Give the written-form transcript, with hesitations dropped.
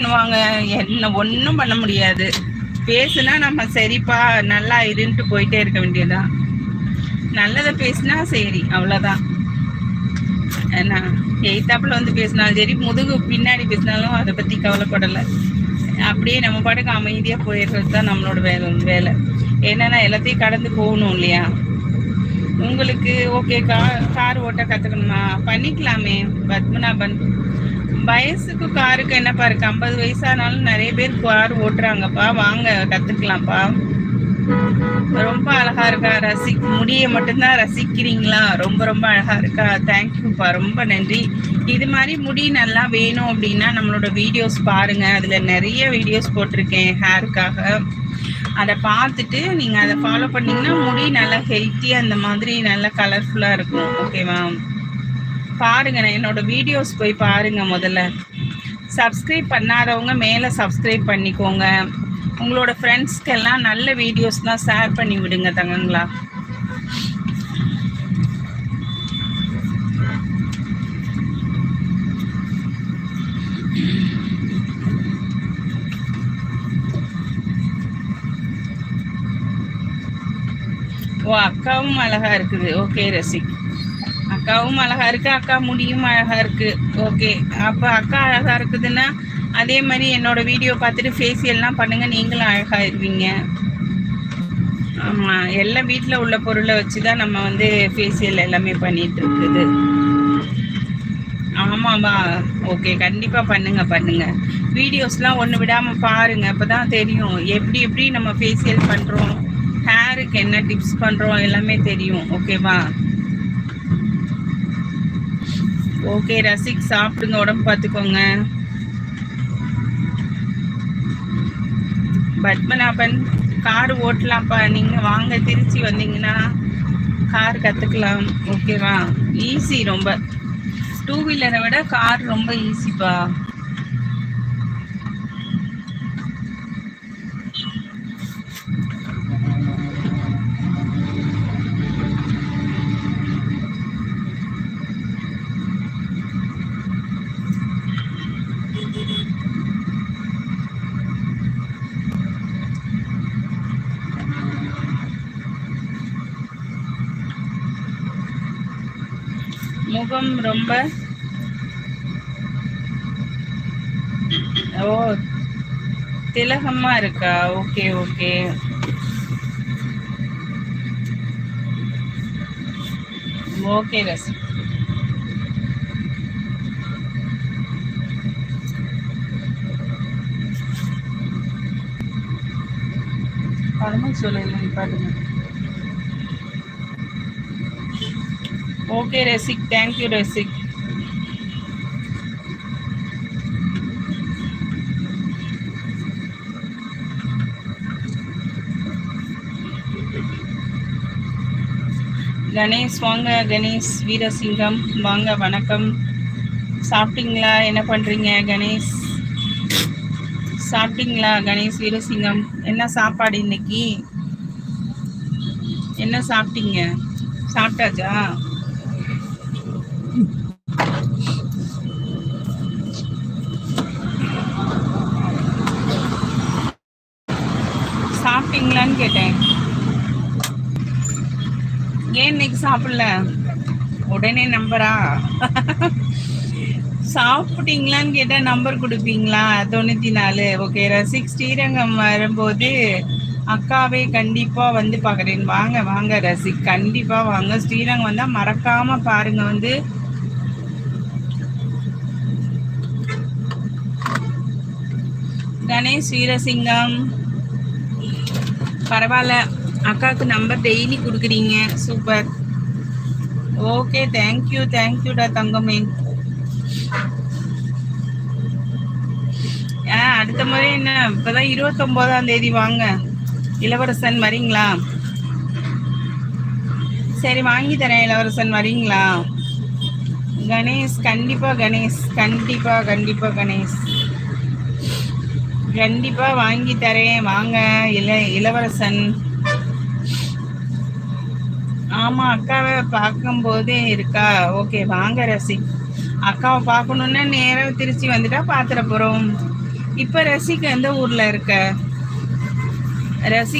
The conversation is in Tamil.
பண்ணுவாங்க, என்ன ஒன்றும் பண்ண முடியாது. பேசுனா நம்ம சரிப்பா நல்லா இருந்துட்டு போயிட்டே இருக்க வேண்டியதுதான். நல்லதை பேசுனா சரி, அவ்வளோதான். ஏன்னா எய்த்தாப்புல வந்து பேசினாலும் சரி, முதுகு பின்னாடி பேசினாலும் அதை பற்றி கவலைப்படலை. அப்படியே நம்ம பாட்டுக்கு அமைதியாக போயிடுறது தான் நம்மளோட வேலை. என்னன்னா எல்லாத்தையும் கடந்து போகணும் இல்லையா? உங்களுக்கு ஓகே, கார் ஓட்ட கற்றுக்கணுமா? பண்ணிக்கலாமே பத்மநாபன். வயசுக்கு காருக்கு என்னப்பா இருக்கு? 50 வயசானாலும் நிறைய பேர் கார் ஓட்டுறாங்கப்பா. வாங்க கற்றுக்கலாம்ப்பா. ரொம்ப அழகா இருக்கா. முடிய மட்டும்தான் ரசிக்கிறீங்களா? ரொம்ப ரொம்ப அழகா இருக்கா. தேங்க்யூப்பா, ரொம்ப நன்றி. இது மாதிரி முடி நல்லா வேணும் அப்படின்னா நம்மளோட வீடியோஸ் பாருங்க. அதுல நிறைய வீடியோஸ் போட்டிருக்கேன் ஹேருக்காக. அதை பார்த்துட்டு நீங்க அதை ஃபாலோ பண்ணீங்கன்னா முடி நல்லா ஹெல்த்தியா அந்த மாதிரி நல்லா கலர்ஃபுல்லா இருக்கும். ஓகேவா? பாருங்க, என்னோட வீடியோஸ் போய் பாருங்க. முதல்ல சப்ஸ்கிரைப் பண்ணாதவங்க மேலே சப்ஸ்கிரைப் பண்ணிக்கோங்க. உங்களோட ஃப்ரெண்ட்ஸ்க்கெல்லாம் நல்ல வீடியோஸ் தான் ஷேர் பண்ணி விடுங்க தங்கங்களா. ஓ, அக்காவும் அழகா இருக்குது. ஓகே ரசிக், அக்காவும் அழகா இருக்கு, அக்கா முடியும் அழகா இருக்கு. ஓகே, அப்போ அக்கா அழகா இருக்குதுன்னா அதே மாதிரி என்னோட வீடியோ பார்த்துட்டு ஃபேஷியல்லாம் பண்ணுங்க, நீங்களும் அழகாயிருவீங்க. ஆமாம், எல்லாம் வீட்டில் உள்ள பொருளை வச்சு தான் நம்ம வந்து ஃபேஷியல் எல்லாமே பண்ணிட்டு இருக்குது. ஆமாவா? ஓகே, கண்டிப்பாக பண்ணுங்க பண்ணுங்க. வீடியோஸ்லாம் ஒன்று விடாமல் பாருங்க. அப்போ தான் தெரியும் எப்படி எப்படி நம்ம ஃபேஷியல் பண்ணுறோம், ஹேருக்கு என்ன டிப்ஸ் பண்ணுறோம் எல்லாமே தெரியும். ஓகேவா? ஓகே ரசிக், சாப்பிடுங்க, உடம்பு பார்த்துக்கோங்க. பத்மநாபன், கார் ஓட்டலாம்ப்பா. நீங்கள் வாங்க, திருச்சி வந்தீங்கன்னா கார் கற்றுக்கலாம். ஓகேவா? ஈஸி ரொம்ப. 2 வீலரை விட கார் ரொம்ப ஈஸிப்பா. முகம் ரொம்ப ஓ திலகமா இருக்கா? Okay okay. ஓகே ரசி. பழமும் சொல்லலை பாருங்க. Okay Rasik, thank you Rasik. கணேஷ் வாங்க, கணேஷ் வீரசிங்கம் வாங்க, வணக்கம். சாப்பிட்டீங்களா? என்ன பண்ணுறீங்க கணேஷ்? சாப்பிட்டீங்களா கணேஷ் வீரசிங்கம்? என்ன சாப்பாடு இன்னைக்கு? என்ன சாப்பிட்டீங்க? சாப்பிட்டாச்சா? சாப்பிட்டீங்களான்னு கேட்டேன். ஏன் இன்னைக்கு சாப்பிடல? உடனே நம்பரா? சாப்பிட்டீங்களான்னு கேட்டால் நம்பர் கொடுப்பீங்களா? 94. ஓகே ரசிக், ஸ்ரீரங்கம் வரும்போது அக்காவே கண்டிப்பாக வந்து பார்க்குறேன். வாங்க வாங்க ரசிக், கண்டிப்பாக வாங்க. ஸ்ரீரங்கம் வந்தால் மறக்காமல் பாருங்க. வந்து கணேஷ் வீரசிங்கம், பரவாயில்ல, அக்காவுக்கு நம்பர் டெய்லி கொடுக்குறீங்க, சூப்பர். ஓகே, தேங்க்யூ தேங்க்யூடா தங்கமே. அடுத்த முறை என்ன, இப்போதான் 29ஆம் தேதி வாங்க. இளவரசன் வரீங்களா? சரி, வாங்கி தரேன் இளவரசன், வரீங்களா? கணேஷ், கண்டிப்பா கணேஷ், கண்டிப்பா கண்டிப்பா கணேஷ், கண்டிப்பா வாங்கி தரேன், வாங்க. இளவரசன். ஆமா, அக்காவை பார்க்கும் போதே இருக்கா? ஓகே, வாங்க ரசி. அக்காவை பார்க்கணுன்னா நேரம் திருச்சி வந்துட்டா பார்த்துட போறோம். இப்ப ரசிகா எந்த ஊர்ல இருக்க? ரசி